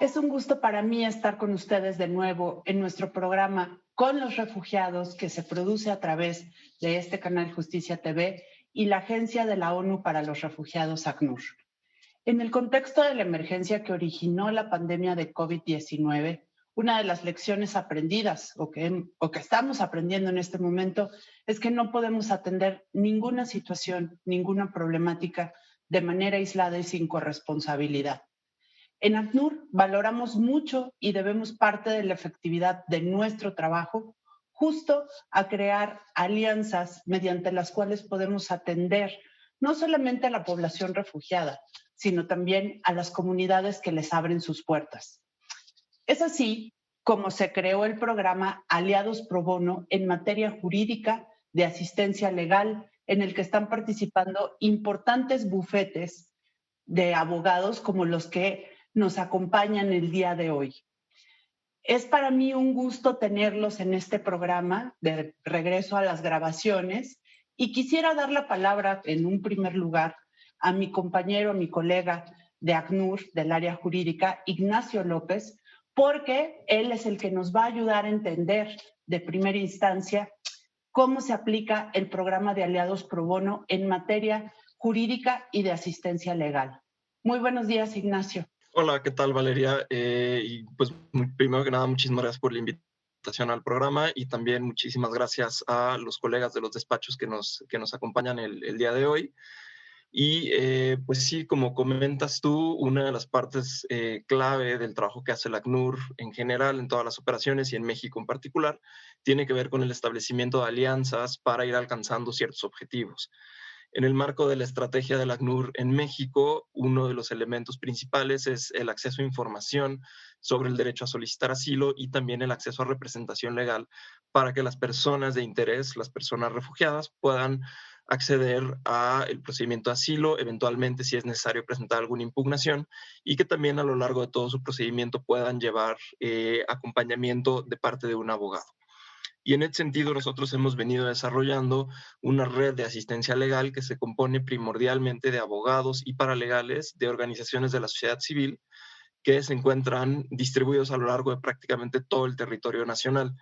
Es un gusto para mí estar con ustedes de nuevo en nuestro programa Con los Refugiados, que se produce a través de este canal Justicia TV y la Agencia de la ONU para los Refugiados, ACNUR. En el contexto de la emergencia que originó la pandemia de COVID-19, una de las lecciones aprendidas o que estamos aprendiendo en este momento es que no podemos atender ninguna situación, ninguna problemática de manera aislada y sin corresponsabilidad. En ACNUR valoramos mucho y debemos parte de la efectividad de nuestro trabajo justo a crear alianzas mediante las cuales podemos atender no solamente a la población refugiada, sino también a las comunidades que les abren sus puertas. Es así como se creó el programa Aliados Pro Bono en materia jurídica de asistencia legal, en el que están participando importantes bufetes de abogados como los que nos acompañan el día de hoy. Es para mí un gusto tenerlos en este programa de regreso a las grabaciones y quisiera dar la palabra en un primer lugar a mi compañero, a mi colega de ACNUR, del área jurídica, Ignacio López, porque él es el que nos va a ayudar a entender de primera instancia cómo se aplica el programa de Aliados Pro Bono en materia jurídica y de asistencia legal. Muy buenos días, Ignacio. Hola, ¿qué tal, Valeria? Primero que nada, muchísimas gracias por la invitación al programa y también muchísimas gracias a los colegas de los despachos que nos acompañan el día de hoy. Y pues sí, como comentas tú, una de las partes clave del trabajo que hace el ACNUR en general, en todas las operaciones y en México en particular, tiene que ver con el establecimiento de alianzas para ir alcanzando ciertos objetivos. En el marco de la estrategia del ACNUR en México, uno de los elementos principales es el acceso a información sobre el derecho a solicitar asilo y también el acceso a representación legal para que las personas de interés, las personas refugiadas, puedan acceder al procedimiento de asilo, eventualmente si es necesario presentar alguna impugnación y que también a lo largo de todo su procedimiento puedan llevar acompañamiento de parte de un abogado. Y en ese sentido, nosotros hemos venido desarrollando una red de asistencia legal que se compone primordialmente de abogados y paralegales de organizaciones de la sociedad civil que se encuentran distribuidos a lo largo de prácticamente todo el territorio nacional.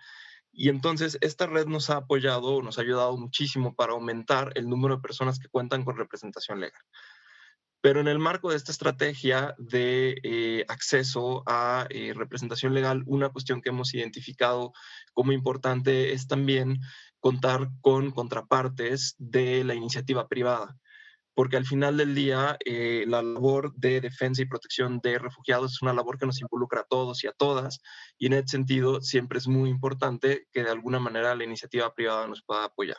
Y entonces esta red nos ha apoyado, nos ha ayudado muchísimo para aumentar el número de personas que cuentan con representación legal. Pero en el marco de esta estrategia de acceso a representación legal, una cuestión que hemos identificado como importante es también contar con contrapartes de la iniciativa privada, porque al final del día la labor de defensa y protección de refugiados es una labor que nos involucra a todos y a todas, y en ese sentido siempre es muy importante que de alguna manera la iniciativa privada nos pueda apoyar.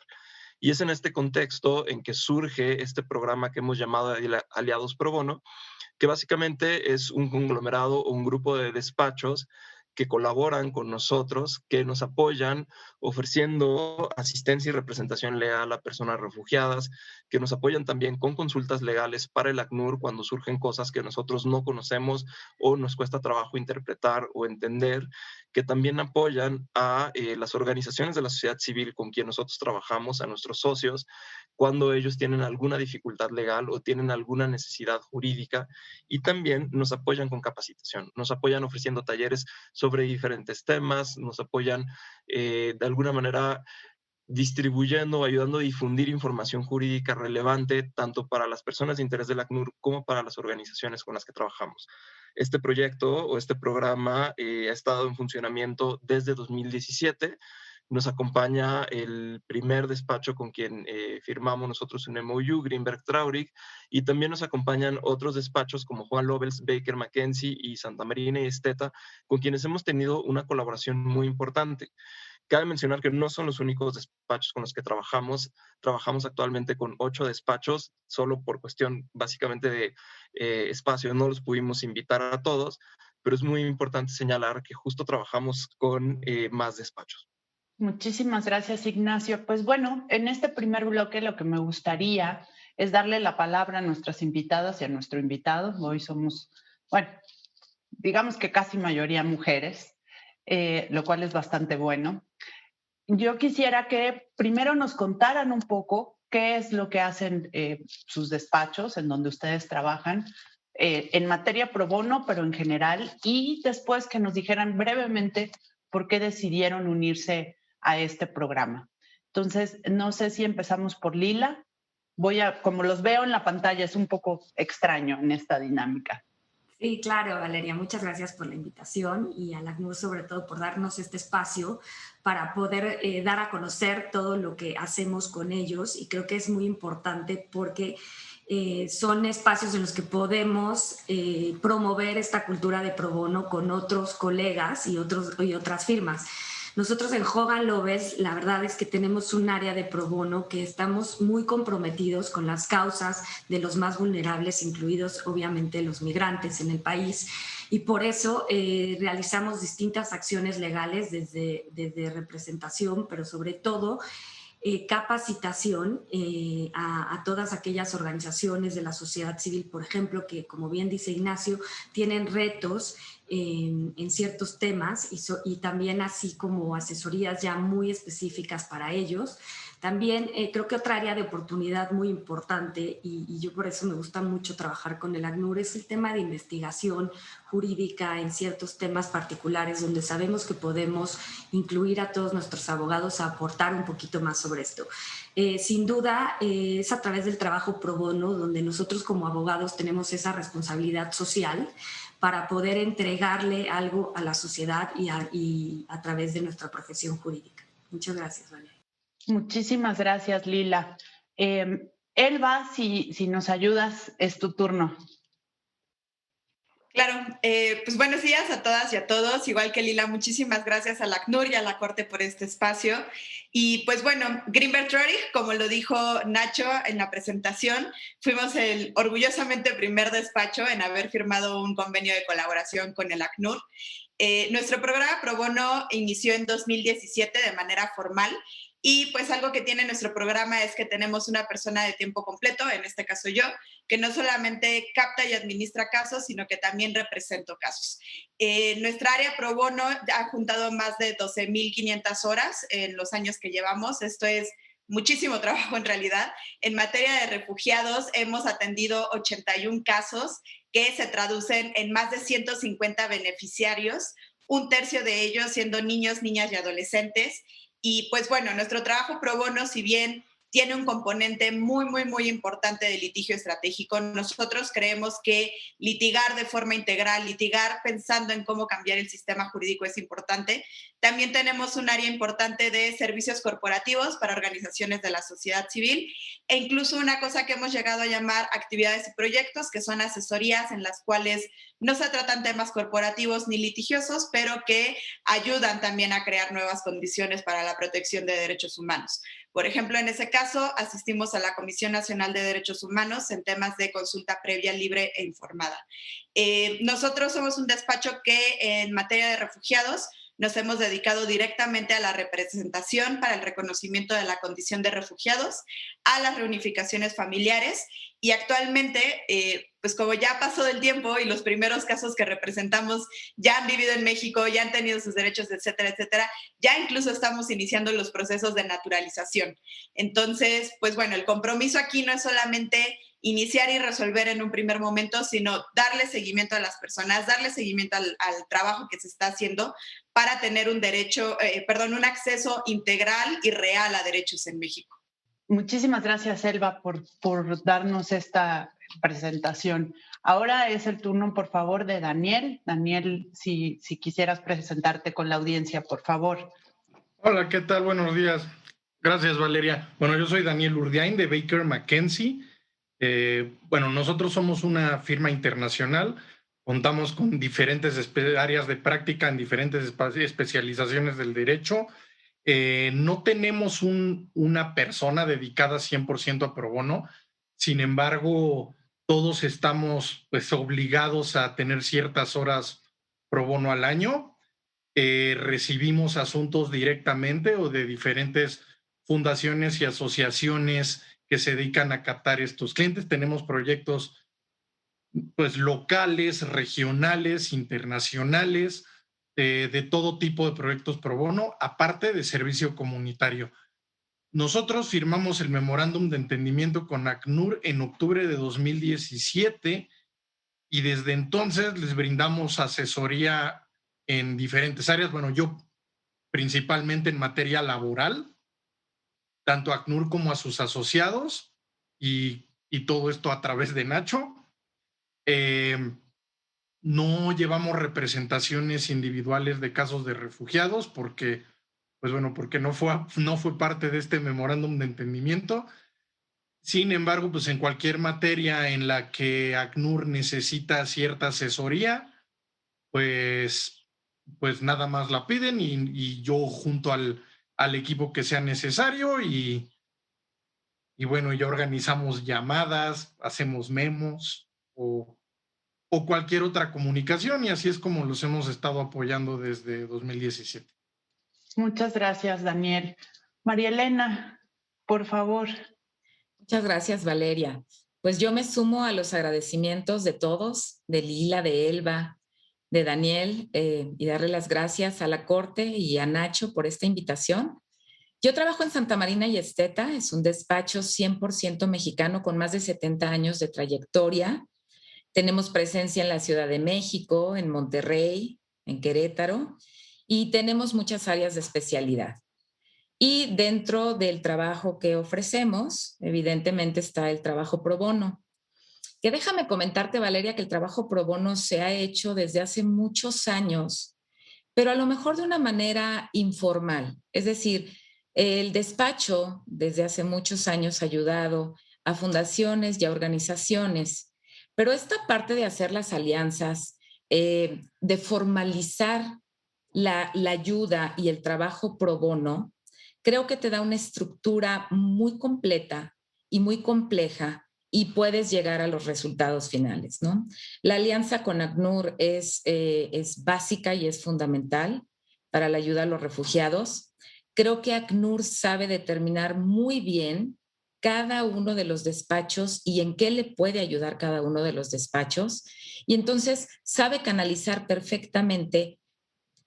Y es en este contexto en que surge este programa que hemos llamado Aliados Pro Bono, que básicamente es un conglomerado o un grupo de despachos que colaboran con nosotros, que nos apoyan ofreciendo asistencia y representación legal a personas refugiadas, que nos apoyan también con consultas legales para el ACNUR cuando surgen cosas que nosotros no conocemos o nos cuesta trabajo interpretar o entender, que también apoyan a las organizaciones de la sociedad civil con quien nosotros trabajamos, a nuestros socios, cuando ellos tienen alguna dificultad legal o tienen alguna necesidad jurídica, y también nos apoyan con capacitación, nos apoyan ofreciendo talleres sobre diferentes temas, nos apoyan de alguna manera distribuyendo, ayudando a difundir información jurídica relevante tanto para las personas de interés del ACNUR como para las organizaciones con las que trabajamos. Este proyecto o este programa ha estado en funcionamiento desde 2017. Nos acompaña el primer despacho con quien firmamos nosotros un MOU, Greenberg Traurig, y también nos acompañan otros despachos como Juan Lovells, Baker McKenzie y Santa Marina y Esteta, con quienes hemos tenido una colaboración muy importante. Cabe mencionar que no son los únicos despachos con los que trabajamos. Trabajamos actualmente con 8 despachos, solo por cuestión básicamente de espacio. No los pudimos invitar a todos, pero es muy importante señalar que justo trabajamos con más despachos. Muchísimas gracias, Ignacio. Pues bueno, en este primer bloque lo que me gustaría es darle la palabra a nuestras invitadas y a nuestro invitado. Hoy somos, bueno, digamos que casi mayoría mujeres, lo cual es bastante bueno. Yo quisiera que primero nos contaran un poco qué es lo que hacen sus despachos, en donde ustedes trabajan, en materia pro bono, pero en general, y después que nos dijeran brevemente por qué decidieron unirse a este programa. Entonces, no sé si empezamos por Lila. Como los veo en la pantalla, es un poco extraño en esta dinámica. Sí, claro, Valeria, muchas gracias por la invitación y a la ACNUR sobre todo por darnos este espacio para poder dar a conocer todo lo que hacemos con ellos, y creo que es muy importante porque son espacios en los que podemos promover esta cultura de pro bono con otros colegas y otras firmas. Nosotros en Hogan Lovells, la verdad es que tenemos un área de pro bono que estamos muy comprometidos con las causas de los más vulnerables, incluidos obviamente los migrantes en el país. Y por eso realizamos distintas acciones legales desde representación, pero sobre todo capacitación a todas aquellas organizaciones de la sociedad civil, por ejemplo, que, como bien dice Ignacio, tienen retos en ciertos temas y también así como asesorías ya muy específicas para ellos. También creo que otra área de oportunidad muy importante, y yo por eso me gusta mucho trabajar con el ACNUR, es el tema de investigación jurídica en ciertos temas particulares donde sabemos que podemos incluir a todos nuestros abogados a aportar un poquito más sobre esto. Sin duda es a través del trabajo pro bono donde nosotros como abogados tenemos esa responsabilidad social para poder entregarle algo a la sociedad y a través de nuestra profesión jurídica. Muchas gracias, Valeria. Muchísimas gracias, Lila. Elba, si nos ayudas, es tu turno. Claro, pues buenos días a todas y a todos. Igual que Lila, muchísimas gracias a la ACNUR y a la Corte por este espacio. Y pues bueno, Greenberg Traurig, como lo dijo Nacho en la presentación, fuimos el orgullosamente primer despacho en haber firmado un convenio de colaboración con el ACNUR. Nuestro programa Pro Bono inició en 2017 de manera formal. Y pues algo que tiene nuestro programa es que tenemos una persona de tiempo completo, en este caso yo, que no solamente capta y administra casos, sino que también represento casos. Nuestra área pro bono ha juntado más de 12,500 horas en los años que llevamos. Esto es muchísimo trabajo en realidad. En materia de refugiados hemos atendido 81 casos que se traducen en más de 150 beneficiarios, un tercio de ellos siendo niños, niñas y adolescentes. Y pues bueno, nuestro trabajo pro bono, si bien tiene un componente muy, muy, muy importante de litigio estratégico, nosotros creemos que litigar de forma integral, litigar pensando en cómo cambiar el sistema jurídico es importante. También tenemos un área importante de servicios corporativos para organizaciones de la sociedad civil e incluso una cosa que hemos llegado a llamar actividades y proyectos, que son asesorías en las cuales no se tratan temas corporativos ni litigiosos, pero que ayudan también a crear nuevas condiciones para la protección de derechos humanos. Por ejemplo, en ese caso, asistimos a la Comisión Nacional de Derechos Humanos en temas de consulta previa, libre e informada. Nosotros somos un despacho que en materia de refugiados nos hemos dedicado directamente a la representación para el reconocimiento de la condición de refugiados, a las reunificaciones familiares y actualmente, pues como ya pasó el tiempo y los primeros casos que representamos ya han vivido en México, ya han tenido sus derechos, etcétera, etcétera, ya incluso estamos iniciando los procesos de naturalización. Entonces, pues bueno, el compromiso aquí no es solamente iniciar y resolver en un primer momento, sino darle seguimiento a las personas, darle seguimiento al trabajo que se está haciendo para tener un un acceso integral y real a derechos en México. Muchísimas gracias, Elba, por darnos esta presentación. Ahora es el turno, por favor, de Daniel. Daniel, si quisieras presentarte con la audiencia, por favor. Hola, ¿qué tal? Buenos días. Gracias, Valeria. Bueno, yo soy Daniel Urdiain de Baker McKenzie. Bueno, nosotros somos una firma internacional. Contamos con diferentes áreas de práctica en diferentes especializaciones del derecho. No tenemos una persona dedicada 100% a pro bono. Sin embargo, todos estamos pues obligados a tener ciertas horas pro bono al año. Recibimos asuntos directamente o de diferentes fundaciones y asociaciones que se dedican a captar estos clientes. Tenemos proyectos pues locales, regionales, internacionales, de todo tipo de proyectos pro bono, aparte de servicio comunitario. Nosotros firmamos el memorándum de entendimiento con ACNUR en octubre de 2017 y desde entonces les brindamos asesoría en diferentes áreas. Bueno, yo principalmente en materia laboral, tanto a ACNUR como a sus asociados, y todo esto a través de Nacho. No llevamos representaciones individuales de casos de refugiados porque, pues bueno, porque no fue parte de este memorándum de entendimiento. Sin embargo, pues en cualquier materia en la que ACNUR necesita cierta asesoría, pues nada más la piden y yo junto al equipo que sea necesario y bueno, ya organizamos llamadas, hacemos memos o cualquier otra comunicación, y así es como los hemos estado apoyando desde 2017. Muchas gracias, Daniel. María Elena, por favor. Muchas gracias, Valeria. Pues yo me sumo a los agradecimientos de todos, de Lila, de Elba, de Daniel, y darle las gracias a la Corte y a Nacho por esta invitación. Yo trabajo en Santa Marina y Esteta, es un despacho 100% mexicano con más de 70 años de trayectoria. Tenemos presencia en la Ciudad de México, en Monterrey, en Querétaro, y tenemos muchas áreas de especialidad. Y dentro del trabajo que ofrecemos, evidentemente está el trabajo pro bono. Que déjame comentarte, Valeria, que el trabajo pro bono se ha hecho desde hace muchos años, pero a lo mejor de una manera informal. Es decir, el despacho desde hace muchos años ha ayudado a fundaciones y a organizaciones, pero esta parte de hacer las alianzas, de formalizar la ayuda y el trabajo pro bono, creo que te da una estructura muy completa y muy compleja y puedes llegar a los resultados finales, ¿no? La alianza con ACNUR es básica y es fundamental para la ayuda a los refugiados. Creo que ACNUR sabe determinar muy bien cada uno de los despachos y en qué le puede ayudar cada uno de los despachos. Y entonces sabe canalizar perfectamente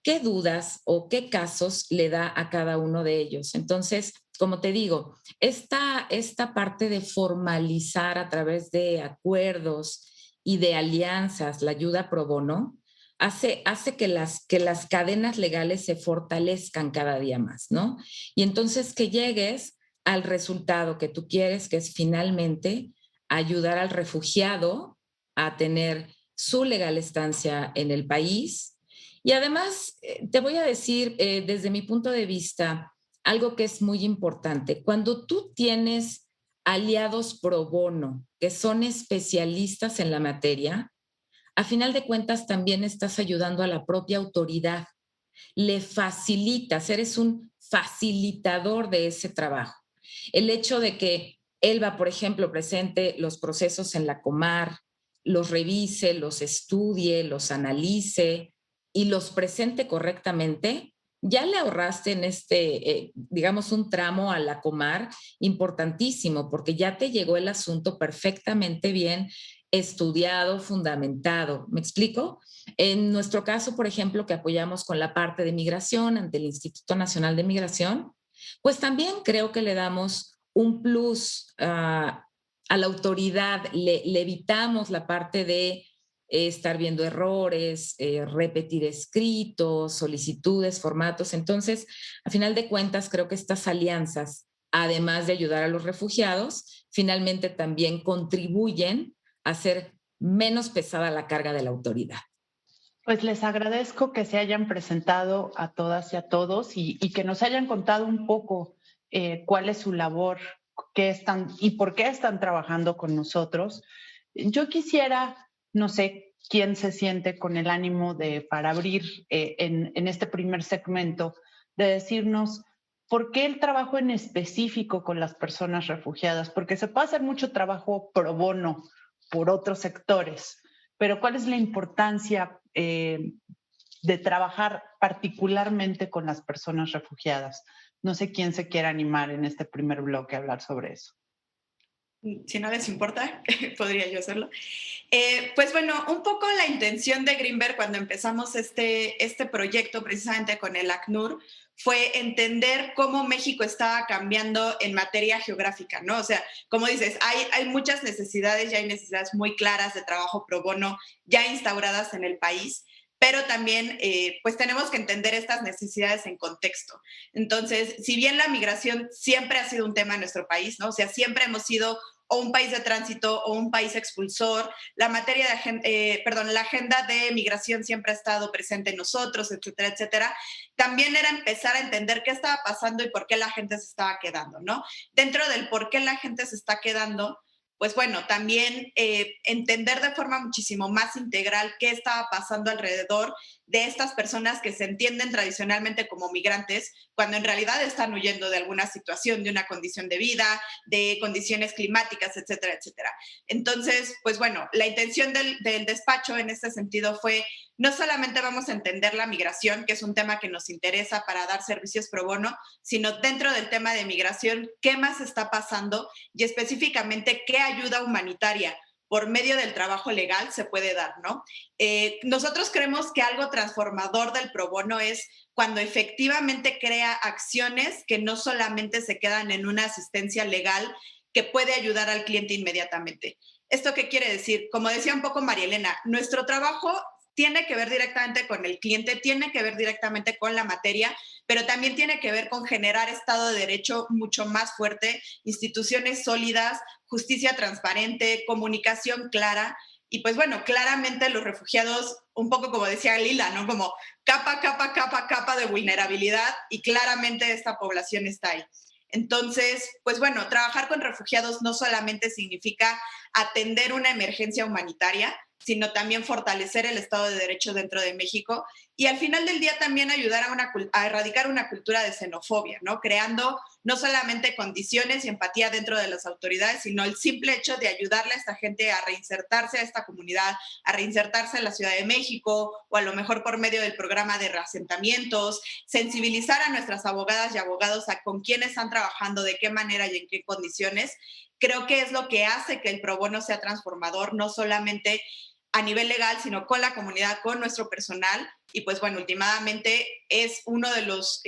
qué dudas o qué casos le da a cada uno de ellos. Entonces, como te digo, esta parte de formalizar a través de acuerdos y de alianzas la ayuda pro bono hace que las cadenas legales se fortalezcan cada día más, ¿no? Y entonces que llegues al resultado que tú quieres, que es finalmente ayudar al refugiado a tener su legal estancia en el país. Y además, te voy a decir, desde mi punto de vista, algo que es muy importante. Cuando tú tienes aliados pro bono, que son especialistas en la materia, a final de cuentas también estás ayudando a la propia autoridad. Le facilitas, eres un facilitador de ese trabajo. El hecho de que Elba, por ejemplo, presente los procesos en la Comar, los revise, los estudie, los analice y los presente correctamente, ya le ahorraste en digamos, un tramo a la Comar importantísimo, porque ya te llegó el asunto perfectamente bien estudiado, fundamentado. ¿Me explico? En nuestro caso, por ejemplo, que apoyamos con la parte de migración ante el Instituto Nacional de Migración, pues también creo que le damos un plus a la autoridad, le evitamos la parte de estar viendo errores, repetir escritos, solicitudes, formatos. Entonces, a final de cuentas, creo que estas alianzas, además de ayudar a los refugiados, finalmente también contribuyen a hacer menos pesada la carga de la autoridad. Pues les agradezco que se hayan presentado a todas y a todos y que nos hayan contado un poco cuál es su labor, qué están y por qué están trabajando con nosotros. Yo quisiera, no sé quién se siente con el ánimo para abrir en este primer segmento, de decirnos por qué el trabajo en específico con las personas refugiadas, porque se puede hacer mucho trabajo pro bono por otros sectores, pero ¿cuál es la importancia de trabajar particularmente con las personas refugiadas? No sé quién se quiera animar en este primer bloque a hablar sobre eso. Si no les importa, podría yo hacerlo. Pues bueno, un poco la intención de Greenberg cuando empezamos este proyecto precisamente con el ACNUR fue entender cómo México estaba cambiando en materia geográfica, ¿no? O sea, como dices, hay muchas necesidades, ya hay necesidades muy claras de trabajo pro bono ya instauradas en el país, pero también pues tenemos que entender estas necesidades en contexto. Entonces, si bien la migración siempre ha sido un tema en nuestro país, ¿no? O sea, siempre hemos sido o un país de tránsito o un país expulsor, la agenda de migración siempre ha estado presente en nosotros, etcétera, etcétera. También era empezar a entender qué estaba pasando y por qué la gente se estaba quedando, ¿no? Dentro del por qué la gente se está quedando, pues bueno, también entender de forma muchísimo más integral qué estaba pasando alrededor de estas personas que se entienden tradicionalmente como migrantes, cuando en realidad están huyendo de alguna situación, de una condición de vida, de condiciones climáticas, etcétera, etcétera. Entonces, pues bueno, la intención del despacho en este sentido fue, no solamente vamos a entender la migración, que es un tema que nos interesa para dar servicios pro bono, sino dentro del tema de migración, qué más está pasando y específicamente qué ayuda humanitaria por medio del trabajo legal se puede dar, ¿no? Nosotros creemos que algo transformador del pro bono es cuando efectivamente crea acciones que no solamente se quedan en una asistencia legal que puede ayudar al cliente inmediatamente. ¿Esto qué quiere decir? Como decía un poco María Elena, nuestro trabajo tiene que ver directamente con el cliente, tiene que ver directamente con la materia, pero también tiene que ver con generar Estado de Derecho mucho más fuerte, instituciones sólidas, justicia transparente, comunicación clara. Y pues bueno, claramente los refugiados, un poco como decía Lila, ¿no? Como capa de vulnerabilidad, y claramente esta población está ahí. Entonces, pues bueno, trabajar con refugiados no solamente significa atender una emergencia humanitaria, sino también fortalecer el Estado de Derecho dentro de México y al final del día también ayudar a erradicar una cultura de xenofobia, ¿no? Creando no solamente condiciones y empatía dentro de las autoridades, sino el simple hecho de ayudarle a esta gente a reinsertarse a esta comunidad, a reinsertarse en la Ciudad de México o a lo mejor por medio del programa de reasentamientos, sensibilizar a nuestras abogadas y abogados a con quién están trabajando, de qué manera y en qué condiciones. Creo que es lo que hace que el pro bono sea transformador, no solamente a nivel legal, sino con la comunidad, con nuestro personal. Y pues bueno, últimamente es uno de los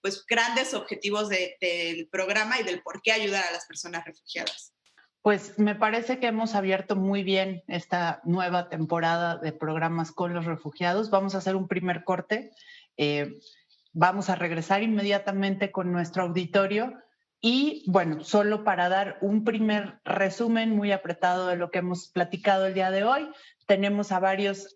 pues, grandes objetivos del programa y del por qué ayudar a las personas refugiadas. Pues me parece que hemos abierto muy bien esta nueva temporada de programas con los refugiados. Vamos a hacer un primer corte. Vamos a regresar inmediatamente con nuestro auditorio. Y bueno, solo para dar un primer resumen muy apretado de lo que hemos platicado el día de hoy, tenemos a varios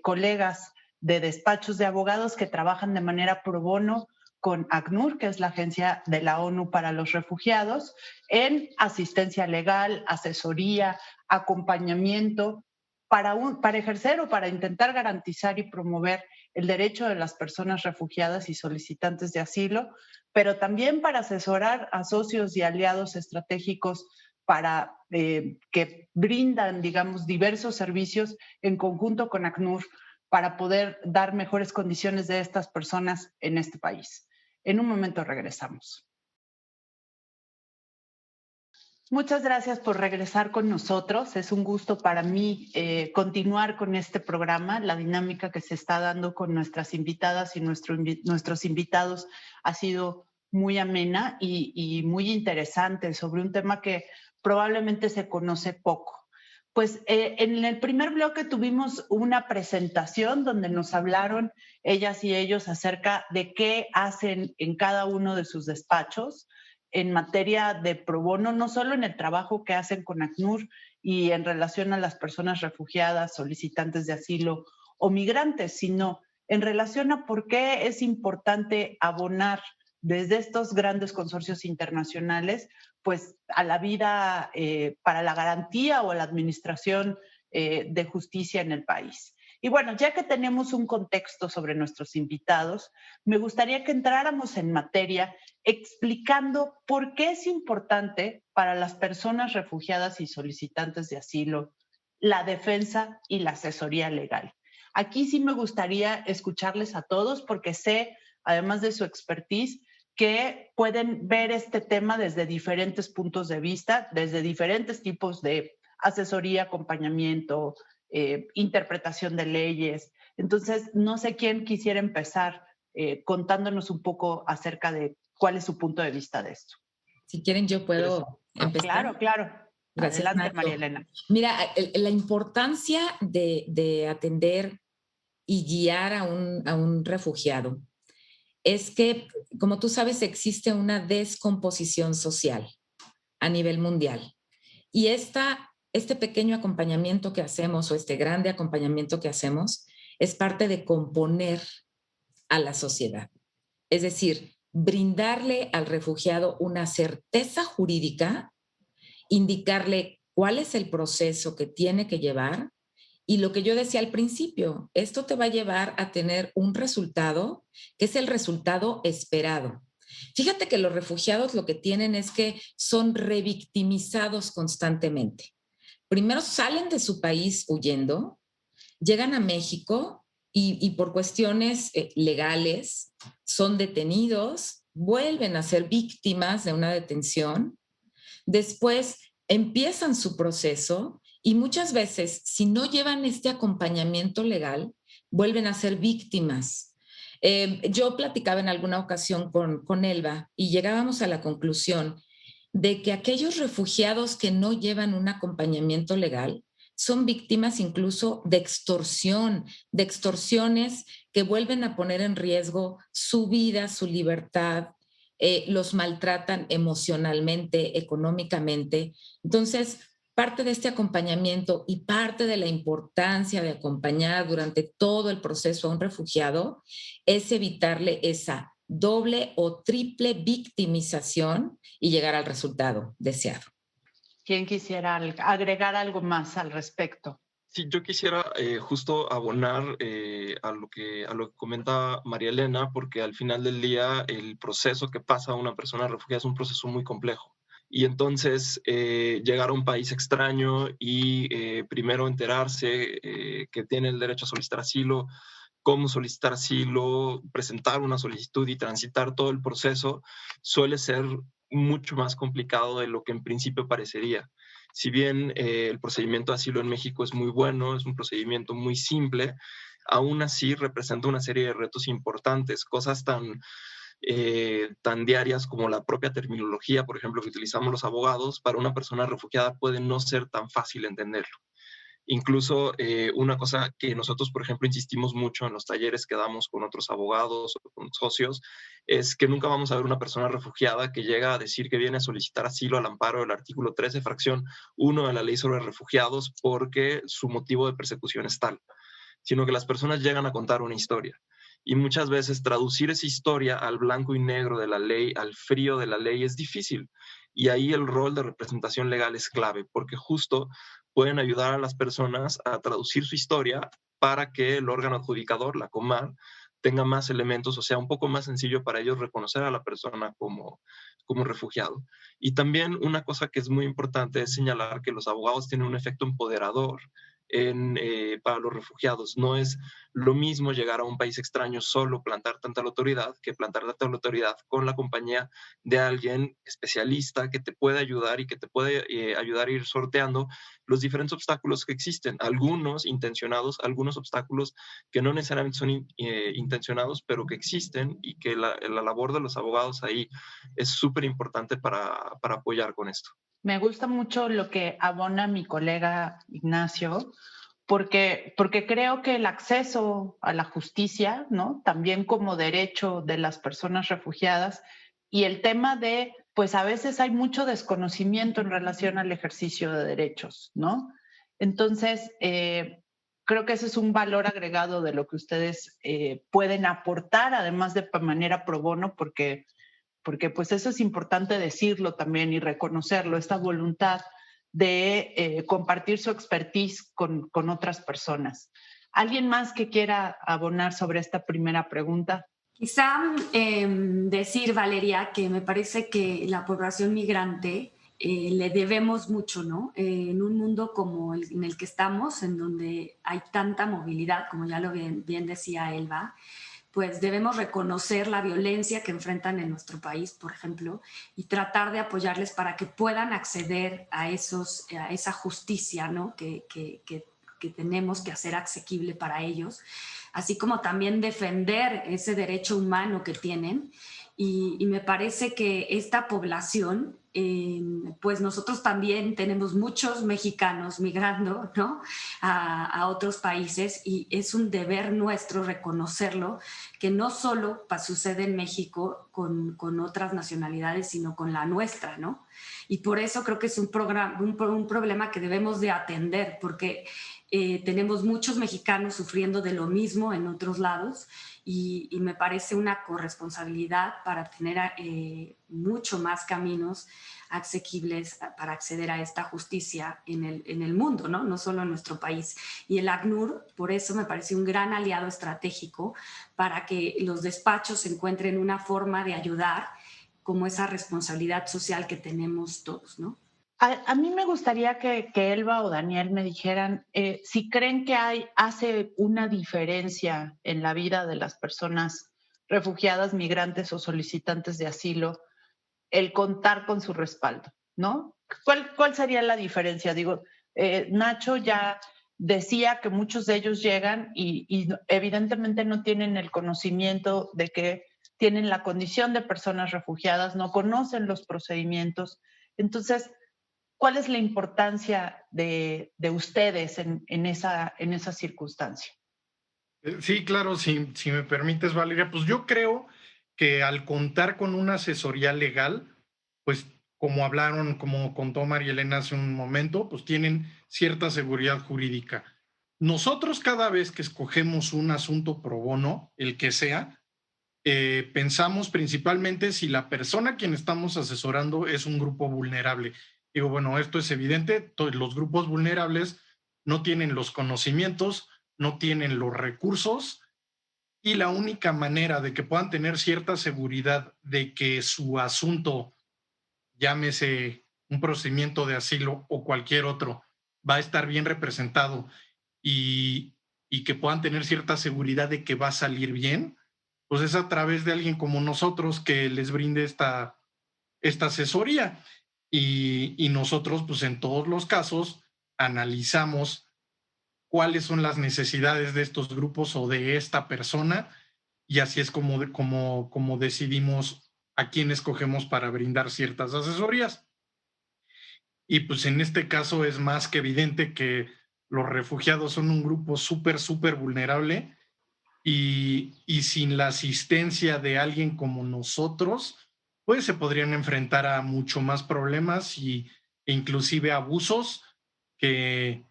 colegas de despachos de abogados que trabajan de manera pro bono con ACNUR, que es la Agencia de la ONU para los Refugiados, en asistencia legal, asesoría, acompañamiento para ejercer o para intentar garantizar y promover el derecho de las personas refugiadas y solicitantes de asilo, pero también para asesorar a socios y aliados estratégicos para que brindan, digamos, diversos servicios en conjunto con ACNUR para poder dar mejores condiciones de estas personas en este país. En un momento regresamos. Muchas gracias por regresar con nosotros. Es un gusto para mí continuar con este programa. La dinámica que se está dando con nuestras invitadas y nuestros invitados ha sido muy amena y muy interesante sobre un tema que probablemente se conoce poco. Pues en el primer bloque tuvimos una presentación donde nos hablaron ellas y ellos acerca de qué hacen en cada uno de sus despachos en materia de pro bono, no solo en el trabajo que hacen con ACNUR y en relación a las personas refugiadas, solicitantes de asilo o migrantes, sino en relación a por qué es importante abonar desde estos grandes consorcios internacionales, pues a la vida para la garantía o la administración de justicia en el país. Y bueno, ya que tenemos un contexto sobre nuestros invitados, me gustaría que entráramos en materia explicando por qué es importante para las personas refugiadas y solicitantes de asilo la defensa y la asesoría legal. Aquí sí me gustaría escucharles a todos porque sé, además de su expertise, que pueden ver este tema desde diferentes puntos de vista, desde diferentes tipos de asesoría, acompañamiento, interpretación de leyes. Entonces, no sé quién quisiera empezar contándonos un poco acerca de cuál es su punto de vista de esto. Si quieren, yo puedo empezar. Claro, claro. Gracias, Adelante, Nacho. María Elena. Mira, la importancia de atender y guiar a un refugiado es que, como tú sabes, existe una descomposición social a nivel mundial. Y este pequeño acompañamiento que hacemos, o este grande acompañamiento que hacemos, es parte de componer a la sociedad. Es decir, brindarle al refugiado una certeza jurídica, indicarle cuál es el proceso que tiene que llevar. Y lo que yo decía al principio, esto te va a llevar a tener un resultado que es el resultado esperado. Fíjate que los refugiados lo que tienen es que son revictimizados constantemente. Primero salen de su país huyendo, llegan a México y por cuestiones legales son detenidos, vuelven a ser víctimas de una detención, después empiezan su proceso y muchas veces, si no llevan este acompañamiento legal, vuelven a ser víctimas. Yo platicaba en alguna ocasión con Elba y llegábamos a la conclusión de que aquellos refugiados que no llevan un acompañamiento legal son víctimas incluso de extorsión, de extorsiones que vuelven a poner en riesgo su vida, su libertad, los maltratan emocionalmente, económicamente. Entonces, parte de este acompañamiento y parte de la importancia de acompañar durante todo el proceso a un refugiado es evitarle esa doble o triple victimización y llegar al resultado deseado. ¿Quién quisiera agregar algo más al respecto? Sí, yo quisiera justo abonar a lo que comenta María Elena, porque al final del día el proceso que pasa a una persona refugiada es un proceso muy complejo. Y entonces llegar a un país extraño y primero enterarse que tiene el derecho a solicitar asilo, cómo solicitar asilo, presentar una solicitud y transitar todo el proceso, suele ser mucho más complicado de lo que en principio parecería. Si bien el procedimiento de asilo en México es muy bueno, es un procedimiento muy simple, aún así representa una serie de retos importantes, cosas tan diarias como la propia terminología, por ejemplo, que utilizamos los abogados, para una persona refugiada puede no ser tan fácil entenderlo. Incluso una cosa que nosotros, por ejemplo, insistimos mucho en los talleres que damos con otros abogados o con socios, es que nunca vamos a ver una persona refugiada que llega a decir que viene a solicitar asilo al amparo del artículo 13, fracción 1 de la ley sobre refugiados, porque su motivo de persecución es tal, sino que las personas llegan a contar una historia. Y muchas veces traducir esa historia al blanco y negro de la ley, al frío de la ley, es difícil. Y ahí el rol de representación legal es clave, porque justo pueden ayudar a las personas a traducir su historia para que el órgano adjudicador, la Comar, tenga más elementos, o sea, un poco más sencillo para ellos reconocer a la persona como refugiado. Y también una cosa que es muy importante es señalar que los abogados tienen un efecto empoderador para los refugiados. No es lo mismo llegar a un país extraño solo, plantar tanta la autoridad, que plantar tanta la autoridad con la compañía de alguien especialista que te puede ayudar y que te puede ayudar a ir sorteando los diferentes obstáculos que existen, algunos intencionados, algunos obstáculos que no necesariamente son intencionados, pero que existen, y que la labor de los abogados ahí es súper importante para apoyar con esto. Me gusta mucho lo que abona mi colega Ignacio, porque creo que el acceso a la justicia, ¿no? También como derecho de las personas refugiadas, y el tema de, pues a veces hay mucho desconocimiento en relación al ejercicio de derechos, ¿no? Entonces, creo que ese es un valor agregado de lo que ustedes pueden aportar, además de manera pro bono, porque pues eso es importante decirlo también y reconocerlo, esta voluntad de compartir su expertise con otras personas. ¿Alguien más que quiera abonar sobre esta primera pregunta? Quizá decir, Valeria, que me parece que la población migrante le debemos mucho, ¿no? En un mundo como en el que estamos, en donde hay tanta movilidad, como ya lo bien decía Elba, pues debemos reconocer la violencia que enfrentan en nuestro país, por ejemplo, y tratar de apoyarles para que puedan acceder a esa justicia, ¿no? que que tenemos que hacer asequible para ellos, así como también defender ese derecho humano que tienen. Y me parece que esta población, pues nosotros también tenemos muchos mexicanos migrando, ¿no?, a otros países, y es un deber nuestro reconocerlo, que no solo sucede en México con otras nacionalidades, sino con la nuestra, ¿no? Y por eso creo que es un problema que debemos de atender, porque tenemos muchos mexicanos sufriendo de lo mismo en otros lados, y me parece una corresponsabilidad para tener mucho más caminos asequibles para acceder a esta justicia en el mundo, ¿no? No solo en nuestro país. Y el ACNUR, por eso me parece un gran aliado estratégico para que los despachos encuentren una forma de ayudar, como esa responsabilidad social que tenemos todos, ¿no? A mí me gustaría que Elba o Daniel me dijeran si creen que hace una diferencia en la vida de las personas refugiadas, migrantes o solicitantes de asilo el contar con su respaldo, ¿no? ¿Cuál sería la diferencia? Digo, Nacho ya decía que muchos de ellos llegan y evidentemente no tienen el conocimiento de que tienen la condición de personas refugiadas, no conocen los procedimientos. Entonces, ¿cuál es la importancia de ustedes en esa circunstancia? Sí, claro, si me permites, Valeria, pues yo creo que al contar con una asesoría legal, pues como contó María Elena hace un momento, pues tienen cierta seguridad jurídica. Nosotros cada vez que escogemos un asunto pro bono, el que sea, pensamos principalmente si la persona a quien estamos asesorando es un grupo vulnerable. Digo, bueno, esto es evidente, los grupos vulnerables no tienen los conocimientos, no tienen los recursos, y la única manera de que puedan tener cierta seguridad de que su asunto, llámese un procedimiento de asilo o cualquier otro, va a estar bien representado y que puedan tener cierta seguridad de que va a salir bien, pues es a través de alguien como nosotros que les brinde esta asesoría. Y nosotros, pues en todos los casos, analizamos cuáles son las necesidades de estos grupos o de esta persona, y así es como decidimos a quién escogemos para brindar ciertas asesorías. Y pues en este caso es más que evidente que los refugiados son un grupo súper vulnerable, y sin la asistencia de alguien como nosotros, pues se podrían enfrentar a mucho más problemas e inclusive abusos que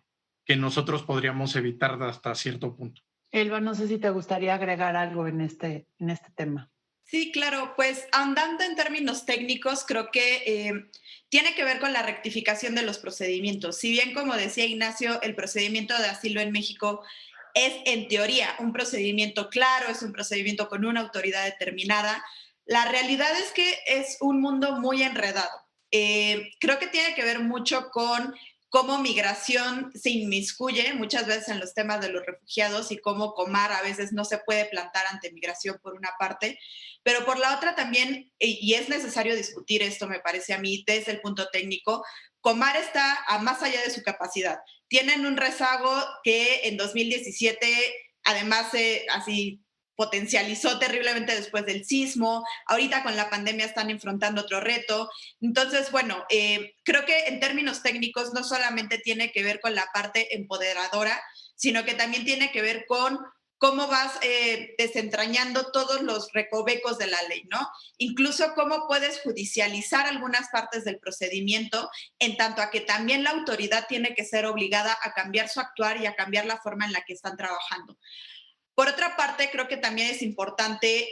nosotros podríamos evitar hasta cierto punto. Elba, no sé si te gustaría agregar algo en este tema. Sí, claro, pues ahondando en términos técnicos, creo que tiene que ver con la rectificación de los procedimientos. Si bien, como decía Ignacio, el procedimiento de asilo en México es en teoría un procedimiento claro, es un procedimiento con una autoridad determinada, la realidad es que es un mundo muy enredado. Creo que tiene que ver mucho con cómo migración se inmiscuye muchas veces en los temas de los refugiados y cómo Comar a veces no se puede plantar ante migración por una parte, pero por la otra también, y es necesario discutir esto, me parece a mí, desde el punto técnico, Comar está a más allá de su capacidad. Tienen un rezago que en 2017, además, así potencializó terriblemente después del sismo. Ahorita con la pandemia están enfrentando otro reto. Entonces, bueno, creo que en términos técnicos no solamente tiene que ver con la parte empoderadora, sino que también tiene que ver con cómo vas desentrañando todos los recovecos de la ley, ¿no? Incluso cómo puedes judicializar algunas partes del procedimiento, en tanto a que también la autoridad tiene que ser obligada a cambiar su actuar y a cambiar la forma en la que están trabajando. Por otra parte, creo que también es importante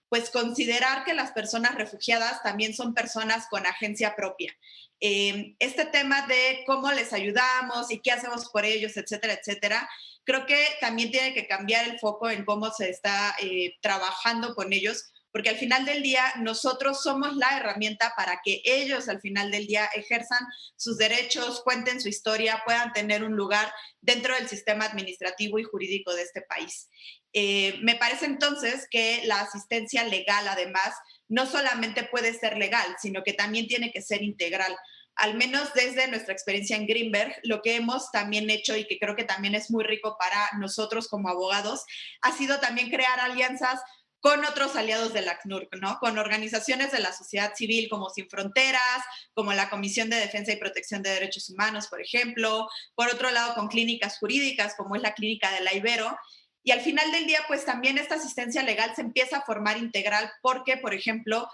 pues considerar que las personas refugiadas también son personas con agencia propia. Este tema de cómo les ayudamos y qué hacemos por ellos, etcétera, etcétera, creo que también tiene que cambiar el foco en cómo se está trabajando con ellos, porque al final del día nosotros somos la herramienta para que ellos al final del día ejerzan sus derechos, cuenten su historia, puedan tener un lugar dentro del sistema administrativo y jurídico de este país. Me parece entonces que la asistencia legal, además, no solamente puede ser legal, sino que también tiene que ser integral, al menos desde nuestra experiencia en Greenberg, lo que hemos también hecho y que creo que también es muy rico para nosotros como abogados, ha sido también crear alianzas con otros aliados del ACNUR, ¿no? Con organizaciones de la sociedad civil como Sin Fronteras, como la Comisión de Defensa y Protección de Derechos Humanos, por ejemplo. Por otro lado, con clínicas jurídicas, como es la Clínica de la Ibero. Y al final del día, pues también esta asistencia legal se empieza a formar integral porque, por ejemplo,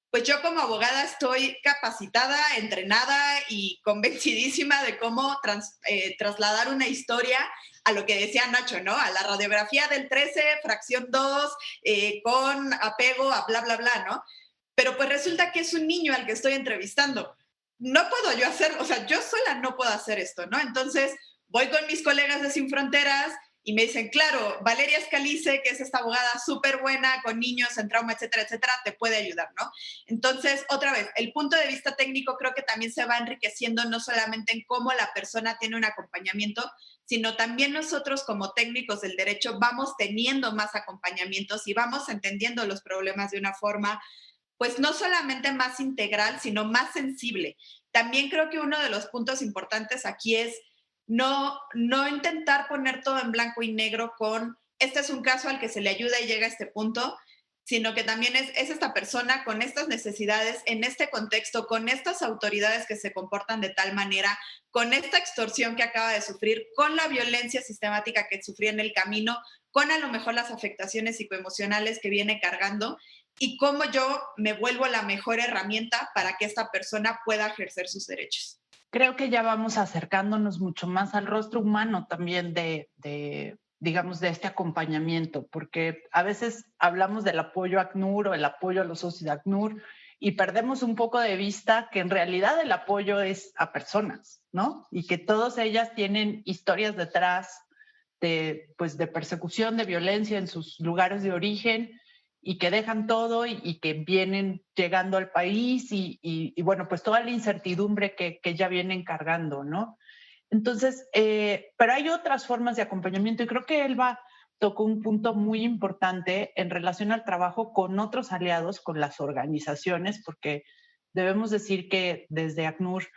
pues yo como abogada estoy capacitada, entrenada y convencidísima de cómo trasladar una historia a lo que decía Nacho, ¿no? A la radiografía del 13, fracción 2, con apego a bla, bla, bla, ¿no? Pero pues resulta que es un niño al que estoy entrevistando. No puedo yo hacer, o sea, yo sola no puedo hacer esto, ¿no? Entonces voy con mis colegas de Sin Fronteras y me dicen, claro, Valeria Scalise, que es esta abogada súper buena con niños en trauma, etcétera, etcétera, te puede ayudar, ¿no? Entonces, otra vez, el punto de vista técnico creo que también se va enriqueciendo no solamente en cómo la persona tiene un acompañamiento, sino también nosotros como técnicos del derecho vamos teniendo más acompañamientos y vamos entendiendo los problemas de una forma, pues no solamente más integral, sino más sensible. También creo que uno de los puntos importantes aquí es no intentar poner todo en blanco y negro con este es un caso al que se le ayuda y llega a este punto, sino que también es esta persona con estas necesidades, en este contexto, con estas autoridades que se comportan de tal manera, con esta extorsión que acaba de sufrir, con la violencia sistemática que sufrió en el camino, con a lo mejor las afectaciones psicoemocionales que viene cargando y cómo yo me vuelvo la mejor herramienta para que esta persona pueda ejercer sus derechos. Creo que ya vamos acercándonos mucho más al rostro humano también digamos, de este acompañamiento, porque a veces hablamos del apoyo a ACNUR o el apoyo a los socios de ACNUR y perdemos un poco de vista que en realidad el apoyo es a personas, ¿no? Y que todas ellas tienen historias detrás de persecución, de violencia en sus lugares de origen y que dejan todo y que vienen llegando al país y bueno, pues toda la incertidumbre que ya vienen cargando, ¿no? Entonces, pero hay otras formas de acompañamiento y creo que Elba tocó un punto muy importante en relación al trabajo con otros aliados, con las organizaciones, porque debemos decir que desde ACNUR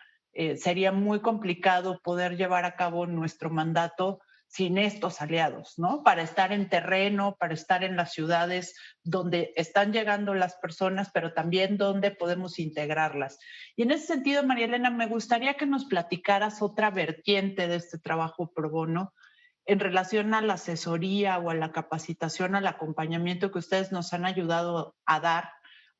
sería muy complicado poder llevar a cabo nuestro mandato sin estos aliados, ¿no? Para estar en terreno, para estar en las ciudades donde están llegando las personas, pero también donde podemos integrarlas. Y en ese sentido, María Elena, me gustaría que nos platicaras otra vertiente de este trabajo pro bono en relación a la asesoría o a la capacitación, al acompañamiento que ustedes nos han ayudado a dar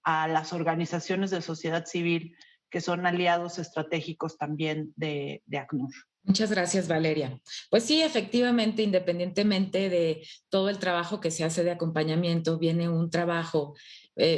a las organizaciones de sociedad civil que son aliados estratégicos también de ACNUR. Muchas gracias, Valeria. Pues sí, efectivamente, independientemente de todo el trabajo que se hace de acompañamiento, viene un trabajo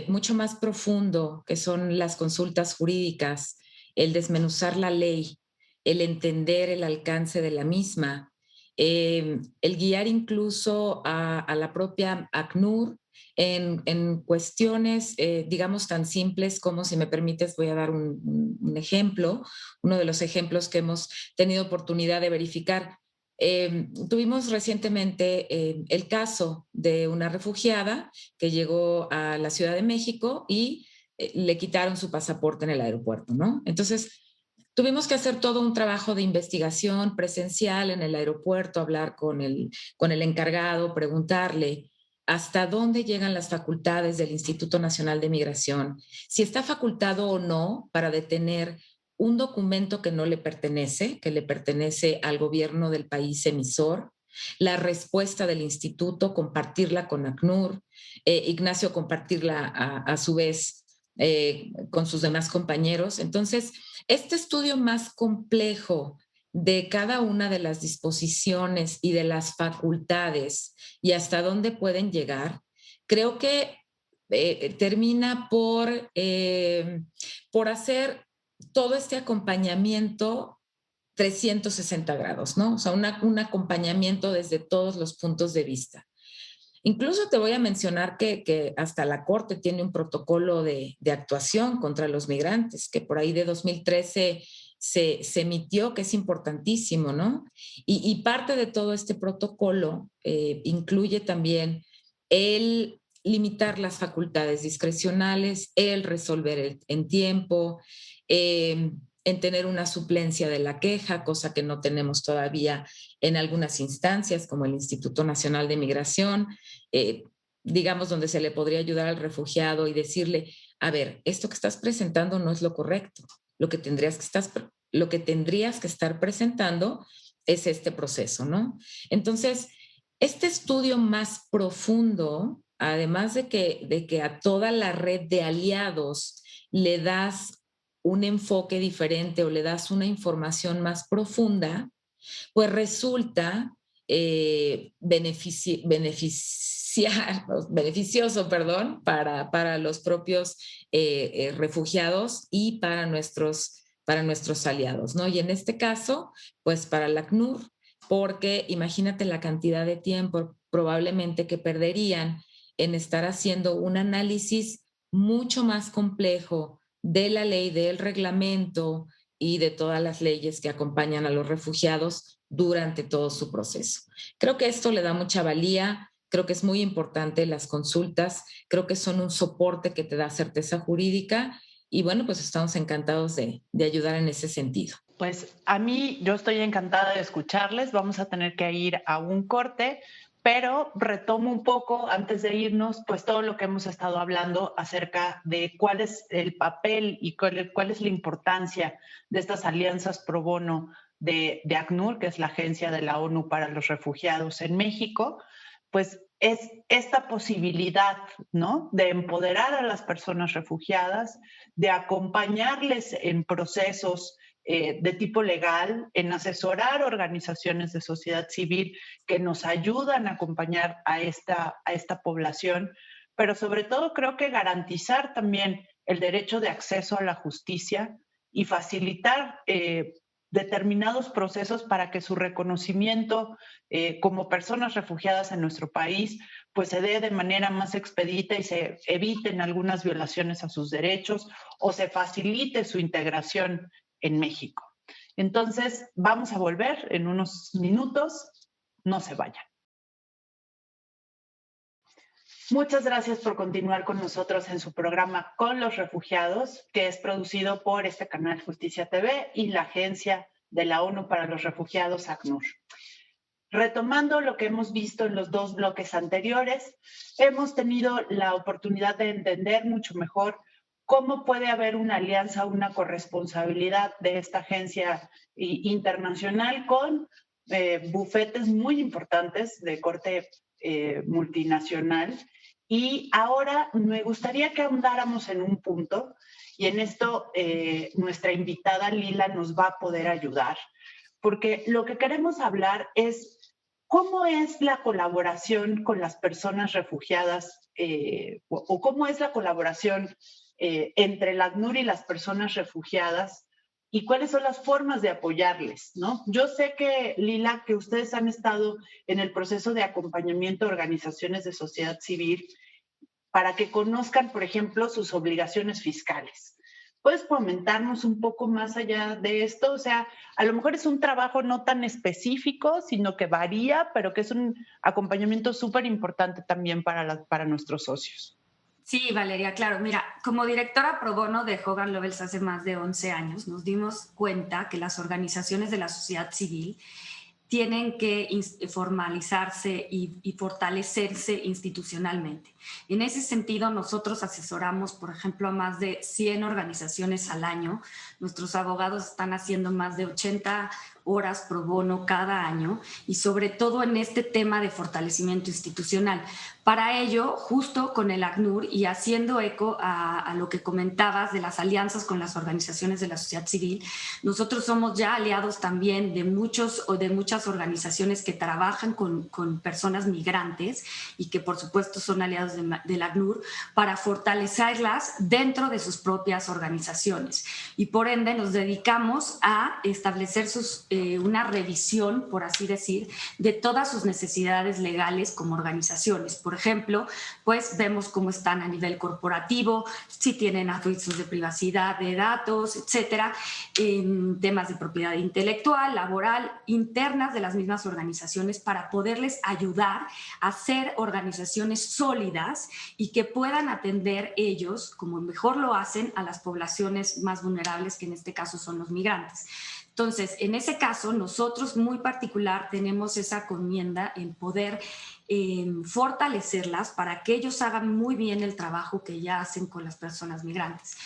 mucho más profundo, que son las consultas jurídicas, el desmenuzar la ley, el entender el alcance de la misma, el guiar incluso a la propia ACNUR en cuestiones, digamos, tan simples como, si me permites, voy a dar un ejemplo, uno de los ejemplos que hemos tenido oportunidad de verificar. Tuvimos recientemente el caso de una refugiada que llegó a la Ciudad de México y le quitaron su pasaporte en el aeropuerto, ¿no? Entonces, tuvimos que hacer todo un trabajo de investigación presencial en el aeropuerto, hablar con el encargado, preguntarle hasta dónde llegan las facultades del Instituto Nacional de Migración, si está facultado o no para detener un documento que no le pertenece, que le pertenece al gobierno del país emisor, la respuesta del instituto, compartirla con ACNUR, Ignacio compartirla a su vez con sus demás compañeros. Entonces, este estudio más complejo de cada una de las disposiciones y de las facultades y hasta dónde pueden llegar, creo que termina por hacer todo este acompañamiento 360 grados, ¿no? O sea, un acompañamiento desde todos los puntos de vista. Incluso te voy a mencionar que hasta la Corte tiene un protocolo de actuación contra los migrantes, que por ahí de 2013 se emitió, que es importantísimo, ¿no? Y parte de todo este protocolo incluye también el limitar las facultades discrecionales, el resolver en tiempo, en tener una suplencia de la queja, cosa que no tenemos todavía en algunas instancias, como el Instituto Nacional de Migración, digamos, donde se le podría ayudar al refugiado y decirle, a ver, esto que estás presentando no es lo correcto, lo que tendrías que estar presentando es este proceso, ¿no? Entonces, este estudio más profundo, además de que a toda la red de aliados le das un enfoque diferente o le das una información más profunda, pues resulta beneficioso para los propios refugiados y para nuestros aliados, ¿no? Y en este caso, pues para la ACNUR, porque imagínate la cantidad de tiempo probablemente que perderían en estar haciendo un análisis mucho más complejo de la ley, del reglamento y de todas las leyes que acompañan a los refugiados durante todo su proceso. Creo que esto le da mucha valía, creo que es muy importante las consultas, creo que son un soporte que te da certeza jurídica y bueno, pues estamos encantados de ayudar en ese sentido. Pues yo estoy encantada de escucharles, vamos a tener que ir a un corte, pero retomo un poco antes de irnos, pues todo lo que hemos estado hablando acerca de cuál es el papel y cuál es la importancia de estas alianzas pro bono de ACNUR, que es la Agencia de la ONU para los Refugiados en México, pues es esta posibilidad, ¿no?, de empoderar a las personas refugiadas, de acompañarles en procesos de tipo legal, en asesorar organizaciones de sociedad civil que nos ayudan a acompañar a esta población, pero sobre todo creo que garantizar también el derecho de acceso a la justicia y facilitar determinados procesos para que su reconocimiento como personas refugiadas en nuestro país pues se dé de manera más expedita y se eviten algunas violaciones a sus derechos o se facilite su integración en México. Entonces, vamos a volver en unos minutos. No se vayan. Muchas gracias por continuar con nosotros en su programa Con los Refugiados, que es producido por este canal Justicia TV y la Agencia de la ONU para los Refugiados, ACNUR. Retomando lo que hemos visto en los dos bloques anteriores, hemos tenido la oportunidad de entender mucho mejor cómo puede haber una alianza, una corresponsabilidad de esta agencia internacional con bufetes muy importantes de corte multinacional. Y ahora me gustaría que ahondáramos en un punto, y en esto nuestra invitada Lila nos va a poder ayudar, porque lo que queremos hablar es cómo es la colaboración con las personas refugiadas o cómo es la colaboración entre la ACNUR y las personas refugiadas y cuáles son las formas de apoyarles, ¿no? Yo sé que, Lila, que ustedes han estado en el proceso de acompañamiento a organizaciones de sociedad civil para que conozcan, por ejemplo, sus obligaciones fiscales. ¿Puedes comentarnos un poco más allá de esto? O sea, a lo mejor es un trabajo no tan específico, sino que varía, pero que es un acompañamiento súper importante también para nuestros socios. Sí, Valeria, claro. Mira, como directora pro bono de Hogan Lovells hace más de 11 años, nos dimos cuenta que las organizaciones de la sociedad civil tienen que formalizarse y fortalecerse institucionalmente. En ese sentido, nosotros asesoramos, por ejemplo, a más de 100 organizaciones al año. Nuestros abogados están haciendo más de 80 horas pro bono cada año y sobre todo en este tema de fortalecimiento institucional. Para ello, justo con el ACNUR y haciendo eco a lo que comentabas de las alianzas con las organizaciones de la sociedad civil, nosotros somos ya aliados también de muchas organizaciones que trabajan con personas migrantes y que por supuesto son aliados del ACNUR para fortalecerlas dentro de sus propias organizaciones. Y por ende nos dedicamos a establecer sus una revisión, por así decir, de todas sus necesidades legales como organizaciones. Por ejemplo, pues vemos cómo están a nivel corporativo, si tienen avisos de privacidad de datos, etcétera, temas de propiedad intelectual, laboral, internas de las mismas organizaciones, para poderles ayudar a ser organizaciones sólidas y que puedan atender ellos, como mejor lo hacen, a las poblaciones más vulnerables, que en este caso son los migrantes. Entonces, en ese caso, nosotros muy particular tenemos esa encomienda en poder fortalecerlas para que ellos hagan muy bien el trabajo que ya hacen con las personas migrantes.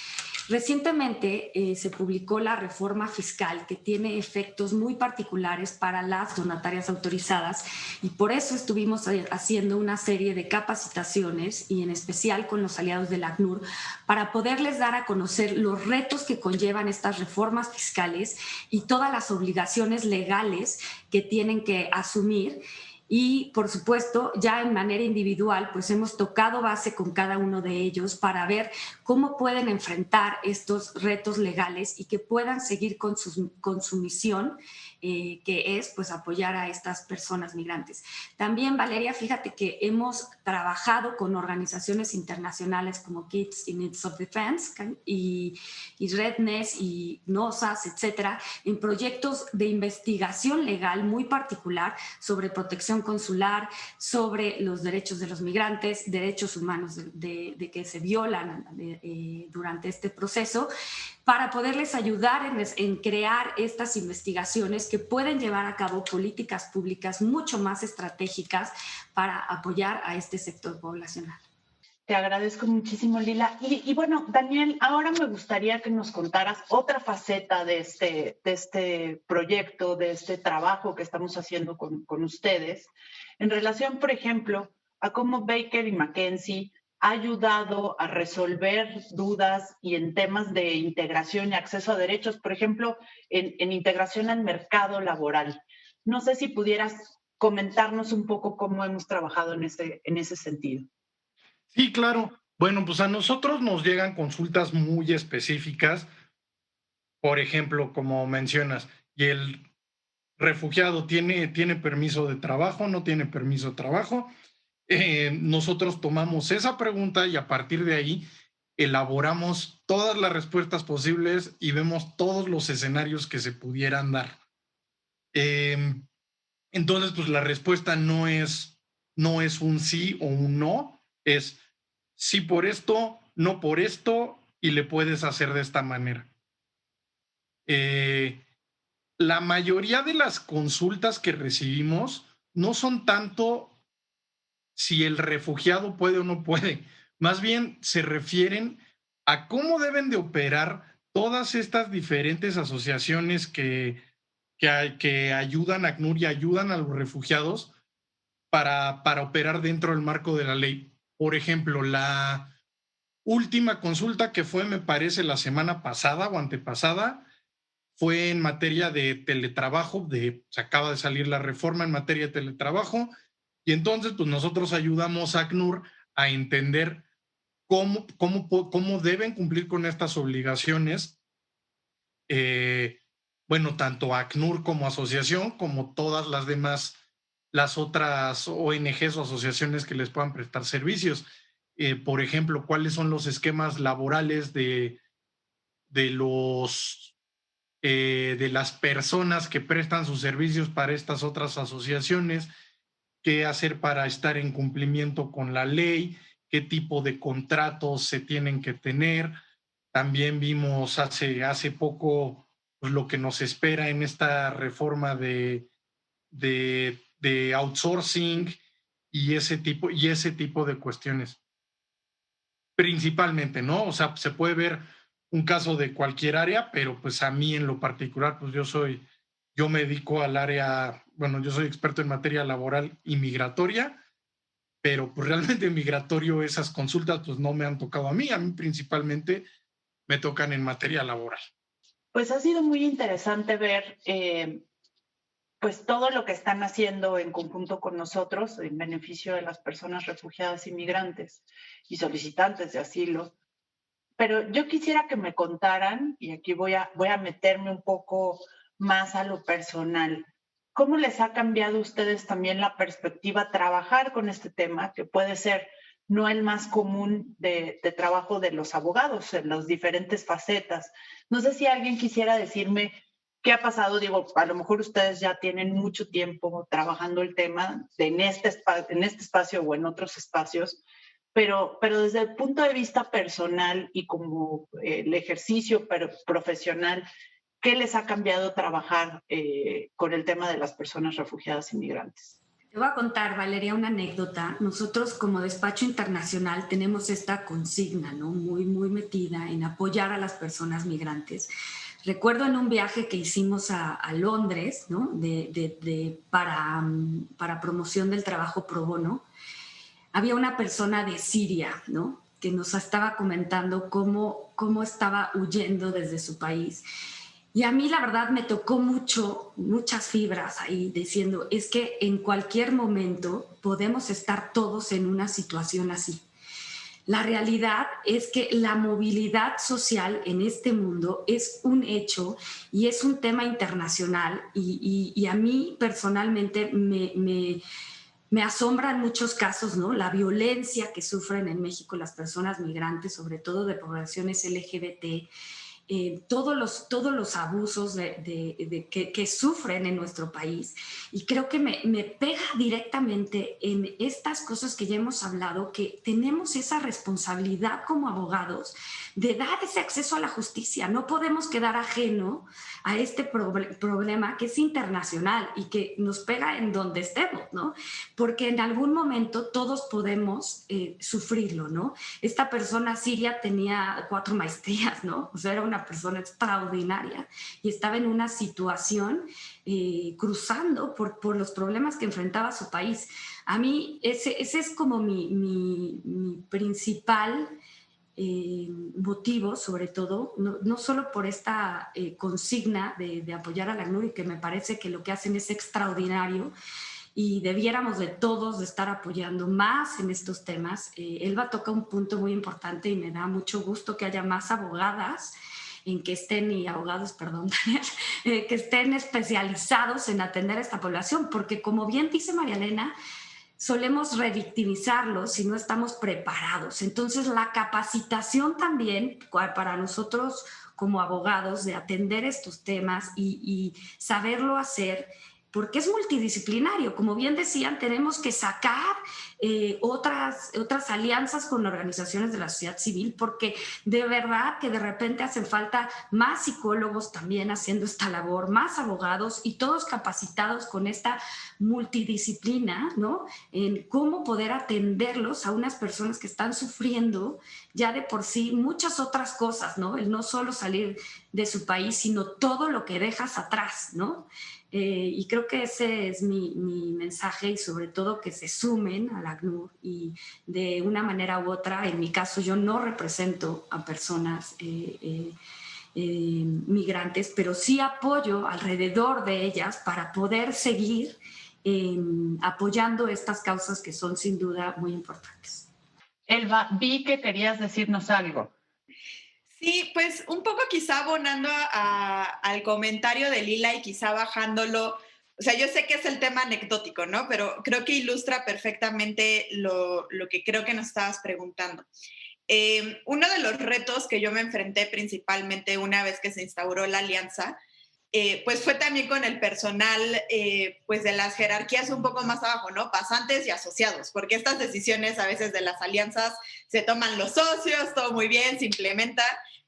Recientemente se publicó la reforma fiscal, que tiene efectos muy particulares para las donatarias autorizadas, y por eso estuvimos haciendo una serie de capacitaciones, y en especial con los aliados del ACNUR, para poderles dar a conocer los retos que conllevan estas reformas fiscales y todas las obligaciones legales que tienen que asumir. Y, por supuesto, ya en manera individual, pues hemos tocado base con cada uno de ellos para ver cómo pueden enfrentar estos retos legales y que puedan seguir con su misión, que es pues apoyar a estas personas migrantes. También, Valeria, fíjate que hemos trabajado con organizaciones internacionales como Kids in Need of Defense y Redness y NOSAS, etcétera, en proyectos de investigación legal muy particular sobre protección consular, sobre los derechos de los migrantes, derechos humanos de que se violan durante este proceso, para poderles ayudar en crear estas investigaciones que pueden llevar a cabo políticas públicas mucho más estratégicas para apoyar a este sector poblacional. Te agradezco muchísimo, Lila. Y bueno, Daniel, ahora me gustaría que nos contaras otra faceta de este proyecto, de este trabajo que estamos haciendo con ustedes, en relación, por ejemplo, a cómo Baker y McKenzie ha ayudado a resolver dudas y en temas de integración y acceso a derechos, por ejemplo, en integración al mercado laboral. No sé si pudieras comentarnos un poco cómo hemos trabajado en ese sentido. Sí, claro. Bueno, pues a nosotros nos llegan consultas muy específicas, por ejemplo, como mencionas, y el refugiado tiene permiso de trabajo, no tiene permiso de trabajo. Nosotros tomamos esa pregunta y a partir de ahí elaboramos todas las respuestas posibles y vemos todos los escenarios que se pudieran dar. Entonces, pues la respuesta no es un sí o un no, es sí por esto, no por esto, y le puedes hacer de esta manera. La mayoría de las consultas que recibimos no son tanto si el refugiado puede o no puede, más bien se refieren a cómo deben de operar todas estas diferentes asociaciones que ayudan a ACNUR y ayudan a los refugiados para operar dentro del marco de la ley. Por ejemplo, la última consulta que fue, me parece, la semana pasada o antepasada, fue en materia de teletrabajo, se acaba de salir la reforma en materia de teletrabajo, y entonces pues nosotros ayudamos a ACNUR a entender cómo deben cumplir con estas obligaciones, bueno, tanto ACNUR como asociación, como todas las demás, las otras ONGs o asociaciones que les puedan prestar servicios. Por ejemplo, cuáles son los esquemas laborales de las personas que prestan sus servicios para estas otras asociaciones, qué hacer para estar en cumplimiento con la ley, qué tipo de contratos se tienen que tener. También vimos hace poco pues, lo que nos espera en esta reforma de outsourcing y ese tipo de cuestiones. Principalmente, ¿no? O sea, se puede ver un caso de cualquier área, pero pues a mí en lo particular, pues yo me dedico al área, bueno, yo soy experto en materia laboral y migratoria, pero pues realmente migratorio esas consultas pues no me han tocado a mí principalmente me tocan en materia laboral. Pues ha sido muy interesante ver pues todo lo que están haciendo en conjunto con nosotros en beneficio de las personas refugiadas y migrantes y solicitantes de asilo. Pero yo quisiera que me contaran, y aquí voy a meterme un poco más a lo personal. ¿Cómo les ha cambiado a ustedes también la perspectiva trabajar con este tema, que puede ser no el más común de trabajo de los abogados en las diferentes facetas? No sé si alguien quisiera decirme qué ha pasado. Digo, a lo mejor ustedes ya tienen mucho tiempo trabajando el tema en este espacio o en otros espacios, pero desde el punto de vista personal y como el ejercicio profesional, ¿qué les ha cambiado trabajar con el tema de las personas refugiadas inmigrantes? Te voy a contar, Valeria, una anécdota. Nosotros como despacho internacional tenemos esta consigna, ¿no? Muy metida en apoyar a las personas migrantes. Recuerdo en un viaje que hicimos a Londres, ¿no? Para promoción del trabajo pro bono, había una persona de Siria, ¿no? Que nos estaba comentando cómo estaba huyendo desde su país. Y a mí la verdad me tocó muchas fibras ahí, diciendo, es que en cualquier momento podemos estar todos en una situación así. La realidad es que la movilidad social en este mundo es un hecho y es un tema internacional y a mí personalmente me asombra en muchos casos, ¿no? La violencia que sufren en México las personas migrantes, sobre todo de poblaciones LGBT, todos los abusos que sufren en nuestro país. Y creo que me pega directamente en estas cosas que ya hemos hablado, que tenemos esa responsabilidad como abogados de dar ese acceso a la justicia. No podemos quedar ajeno a este problema que es internacional y que nos pega en donde estemos, ¿no? Porque en algún momento todos podemos sufrirlo, ¿no? Esta persona siria tenía 4 maestrías, ¿no? O sea, era una persona extraordinaria y estaba en una situación cruzando por los problemas que enfrentaba su país. A mí ese es como mi principal motivo, sobre todo, no solo por esta consigna de apoyar a la ACNUR, y que me parece que lo que hacen es extraordinario y debiéramos de todos de estar apoyando más en estos temas. Elba toca un punto muy importante y me da mucho gusto que haya más abogadas en que estén, y abogados, perdón, Daniel, que estén especializados en atender a esta población, porque como bien dice María Elena, solemos revictimizarlos si no estamos preparados. Entonces, la capacitación también para nosotros como abogados de atender estos temas y saberlo hacer, porque es multidisciplinario. Como bien decían, tenemos que sacar otras alianzas con organizaciones de la sociedad civil, porque de verdad que de repente hacen falta más psicólogos también haciendo esta labor, más abogados y todos capacitados con esta multidisciplina, ¿no? En cómo poder atenderlos a unas personas que están sufriendo ya de por sí muchas otras cosas, ¿no? El no solo salir de su país, sino todo lo que dejas atrás, ¿no? Y creo que ese es mi mensaje, y sobre todo que se sumen a la ACNUR y de una manera u otra. En mi caso yo no represento a personas migrantes, pero sí apoyo alrededor de ellas para poder seguir apoyando estas causas que son sin duda muy importantes. Elba, vi que querías decirnos algo. Sí, pues un poco quizá abonando al comentario de Lila y quizá bajándolo. O sea, yo sé que es el tema anecdótico, ¿no? Pero creo que ilustra perfectamente lo que creo que nos estabas preguntando. Uno de los retos que yo me enfrenté principalmente una vez que se instauró la alianza, pues fue también con el personal pues de las jerarquías un poco más abajo, ¿no? Pasantes y asociados, porque estas decisiones a veces de las alianzas se toman los socios, todo muy bien, se implementa,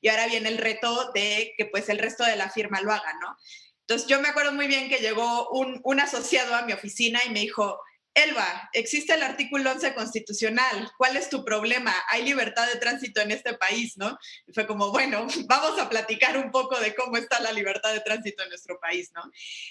y ahora viene el reto de que pues el resto de la firma lo haga, ¿no? Entonces yo me acuerdo muy bien que llegó un asociado a mi oficina y me dijo: Elba, existe el artículo 11 constitucional, ¿cuál es tu problema? Hay libertad de tránsito en este país, ¿no? Y fue como, bueno, vamos a platicar un poco de cómo está la libertad de tránsito en nuestro país, ¿no?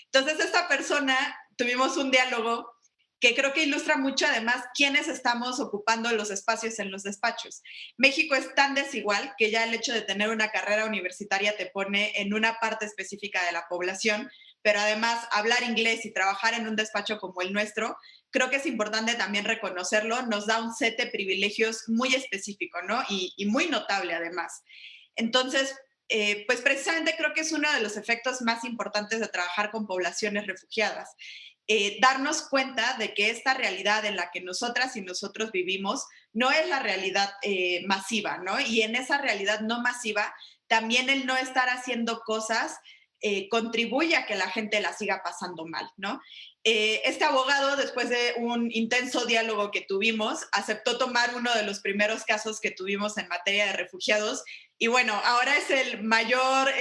Entonces esta persona, tuvimos un diálogo que creo que ilustra mucho además quiénes estamos ocupando los espacios en los despachos. México es tan desigual que ya el hecho de tener una carrera universitaria te pone en una parte específica de la población, pero además hablar inglés y trabajar en un despacho como el nuestro, creo que es importante también reconocerlo, nos da un set de privilegios muy específico, ¿no? Y muy notable además. Entonces, pues precisamente creo que es uno de los efectos más importantes de trabajar con poblaciones refugiadas. Darnos cuenta de que esta realidad en la que nosotras y nosotros vivimos no es la realidad masiva, ¿no? Y en esa realidad no masiva, también el no estar haciendo cosas contribuye a que la gente la siga pasando mal, ¿no? Este abogado, después de un intenso diálogo que tuvimos, aceptó tomar uno de los primeros casos que tuvimos en materia de refugiados y bueno, ahora es el mayor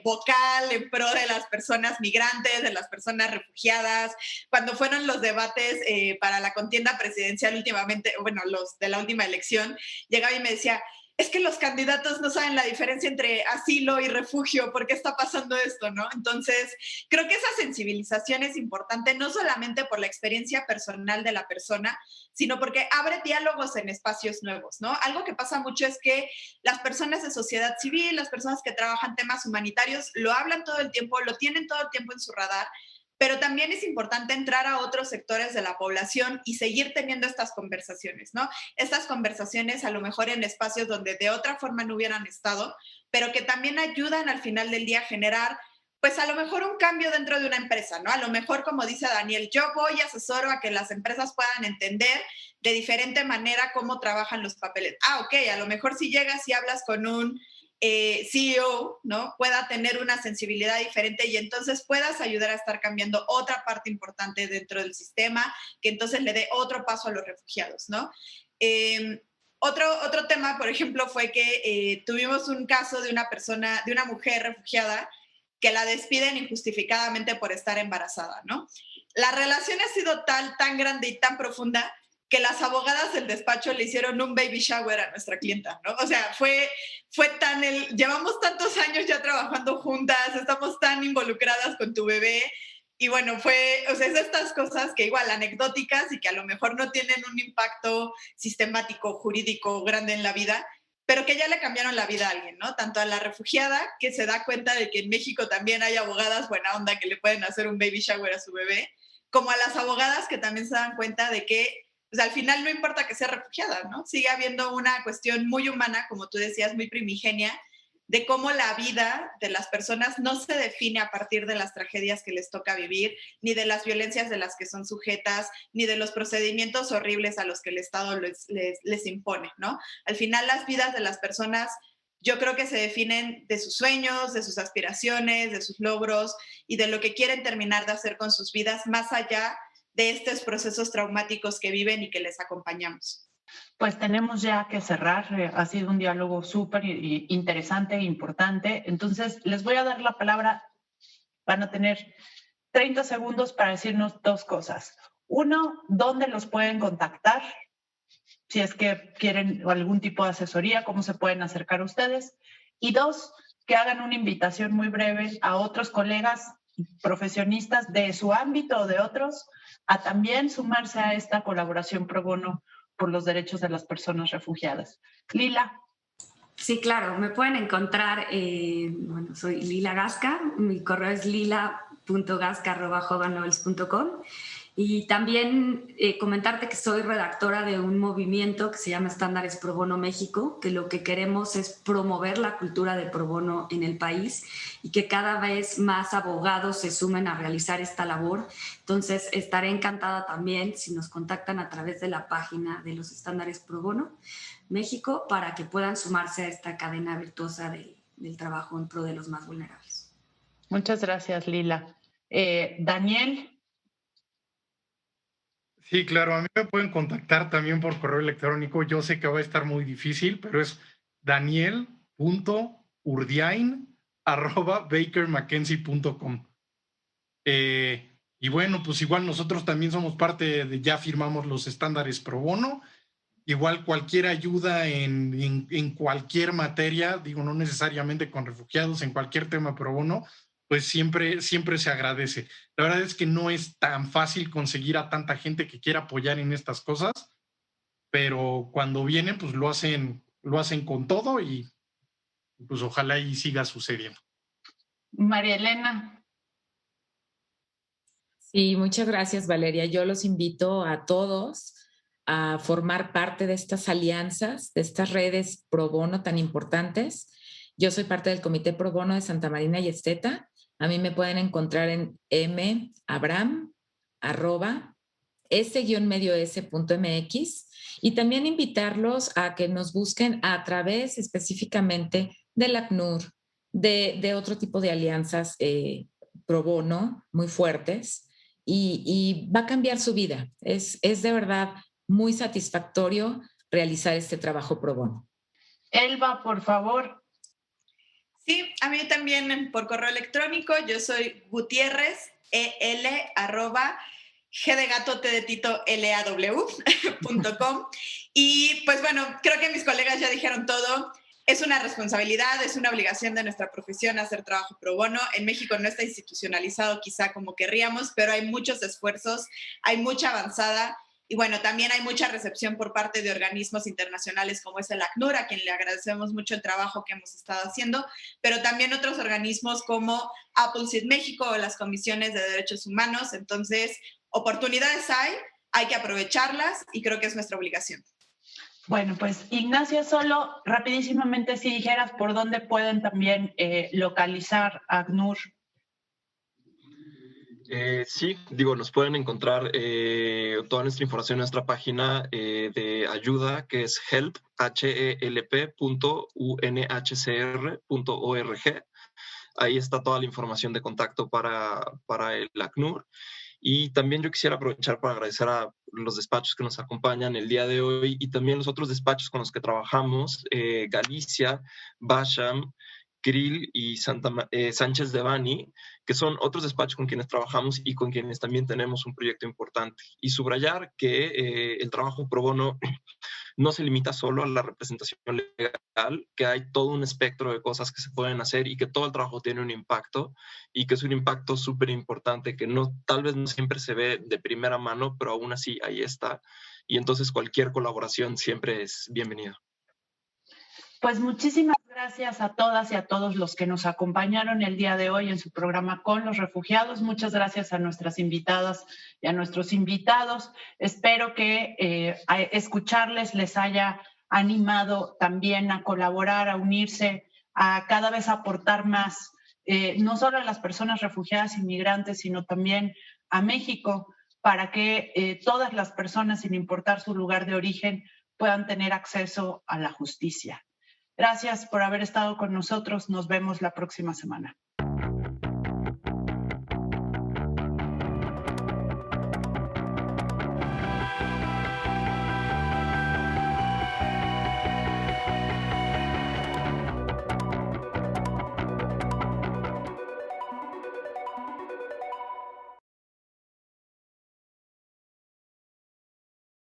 vocal en pro de las personas migrantes, de las personas refugiadas. Cuando fueron los debates para la contienda presidencial últimamente, bueno, los de la última elección, llegaba y me decía, es que los candidatos no saben la diferencia entre asilo y refugio, ¿por qué está pasando esto, no? Entonces, creo que esa sensibilización es importante, no solamente por la experiencia personal de la persona, sino porque abre diálogos en espacios nuevos, ¿no? Algo que pasa mucho es que las personas de sociedad civil, las personas que trabajan temas humanitarios, lo hablan todo el tiempo, lo tienen todo el tiempo en su radar, pero también es importante entrar a otros sectores de la población y seguir teniendo estas conversaciones, ¿no? Estas conversaciones a lo mejor en espacios donde de otra forma no hubieran estado, pero que también ayudan al final del día a generar, pues a lo mejor un cambio dentro de una empresa, ¿no? A lo mejor, como dice Daniel, yo voy y asesoro a que las empresas puedan entender de diferente manera cómo trabajan los papeles. Ok, a lo mejor si llegas y hablas con un CEO, ¿no? Pueda tener una sensibilidad diferente y entonces puedas ayudar a estar cambiando otra parte importante dentro del sistema, que entonces le dé otro paso a los refugiados, ¿no? Otro tema, por ejemplo, fue que tuvimos un caso de una persona, de una mujer refugiada, que la despiden injustificadamente por estar embarazada, ¿no? La relación ha sido tan grande y tan profunda que las abogadas del despacho le hicieron un baby shower a nuestra clienta, ¿no? O sea, fue llevamos tantos años ya trabajando juntas, estamos tan involucradas con tu bebé, y bueno, o sea, es estas cosas que igual anecdóticas y que a lo mejor no tienen un impacto sistemático, jurídico grande en la vida, pero que ya le cambiaron la vida a alguien, ¿no? Tanto a la refugiada, que se da cuenta de que en México también hay abogadas buena onda que le pueden hacer un baby shower a su bebé, como a las abogadas que también se dan cuenta de que pues al final no importa que sea refugiada, ¿no? Sigue habiendo una cuestión muy humana, como tú decías, muy primigenia, de cómo la vida de las personas no se define a partir de las tragedias que les toca vivir, ni de las violencias de las que son sujetas, ni de los procedimientos horribles a los que el Estado les impone, ¿no? Al final las vidas de las personas yo creo que se definen de sus sueños, de sus aspiraciones, de sus logros y de lo que quieren terminar de hacer con sus vidas, más allá de estos procesos traumáticos que viven y que les acompañamos. Pues tenemos ya que cerrar. Ha sido un diálogo súper interesante e importante. Entonces, les voy a dar la palabra. Van a tener 30 segundos para decirnos dos cosas. Uno, ¿dónde los pueden contactar? Si es que quieren algún tipo de asesoría, ¿cómo se pueden acercar a ustedes? Y dos, que hagan una invitación muy breve a otros colegas profesionistas de su ámbito o de otros a también sumarse a esta colaboración pro bono por los derechos de las personas refugiadas. Lila. Sí, claro, me pueden encontrar, bueno, soy Lila Gasca, mi correo es lila.gasca@jovennovels.com y también comentarte que soy redactora de un movimiento que se llama Estándares Pro Bono México, que lo que queremos es promover la cultura de pro bono en el país y que cada vez más abogados se sumen a realizar esta labor. Entonces, estaré encantada también si nos contactan a través de la página de los Estándares Pro Bono México para que puedan sumarse a esta cadena virtuosa del trabajo en pro de los más vulnerables. Muchas gracias, Lila. Daniel. Sí, claro, a mí me pueden contactar también por correo electrónico. Yo sé que va a estar muy difícil, pero es daniel.urdiain@bakermackenzie.com. Y bueno, pues igual nosotros también somos parte ya firmamos los estándares pro bono. Igual cualquier ayuda en cualquier materia, digo, no necesariamente con refugiados, en cualquier tema pro bono, pues siempre se agradece. La verdad es que no es tan fácil conseguir a tanta gente que quiera apoyar en estas cosas, pero cuando vienen, pues lo hacen con todo y pues ojalá y siga sucediendo. María Elena. Sí, muchas gracias, Valeria. Yo los invito a todos a formar parte de estas alianzas, de estas redes pro bono tan importantes Yo soy parte del Comité Pro Bono de Santa Marina y Esteta. A mí me pueden encontrar en mabram@s-s.mx y también invitarlos a que nos busquen a través específicamente del ACNUR, de otro tipo de alianzas pro bono muy fuertes y va a cambiar su vida. Es de verdad muy satisfactorio realizar este trabajo pro bono. Elba, por favor. Sí, a mí también por correo electrónico. Yo soy Gutiérrez, g-de-gato-t-de-tito-law.com. Y pues bueno, creo que mis colegas ya dijeron todo. Es una responsabilidad, es una obligación de nuestra profesión hacer trabajo pro bono. En México no está institucionalizado quizá como querríamos, pero hay muchos esfuerzos, hay mucha avanzada. Y bueno, también hay mucha recepción por parte de organismos internacionales como es el ACNUR, a quien le agradecemos mucho el trabajo que hemos estado haciendo, pero también otros organismos como Appleseed México o las comisiones de derechos humanos. Entonces, oportunidades hay que aprovecharlas y creo que es nuestra obligación. Bueno, pues Ignacio, solo rapidísimamente si dijeras por dónde pueden también localizar a ACNUR. Sí, nos pueden encontrar toda nuestra información en nuestra página de ayuda, que es help.unhcr.org. Ahí está toda la información de contacto para el ACNUR. Y también yo quisiera aprovechar para agradecer a los despachos que nos acompañan el día de hoy y también los otros despachos con los que trabajamos, Galicia, Basham, Krill y Sánchez de Bani, que son otros despachos con quienes trabajamos y con quienes también tenemos un proyecto importante. Y subrayar que el trabajo pro bono no se limita solo a la representación legal, que hay todo un espectro de cosas que se pueden hacer y que todo el trabajo tiene un impacto y que es un impacto súper importante que tal vez no siempre se ve de primera mano, pero aún así ahí está. Y entonces cualquier colaboración siempre es bienvenida. Pues muchísimas gracias a todas y a todos los que nos acompañaron el día de hoy en su programa Con los Refugiados. Muchas gracias a nuestras invitadas y a nuestros invitados. Espero que escucharles les haya animado también a colaborar, a unirse, a cada vez aportar más, no solo a las personas refugiadas inmigrantes, sino también a México, para que todas las personas, sin importar su lugar de origen, puedan tener acceso a la justicia. Gracias por haber estado con nosotros. Nos vemos la próxima semana.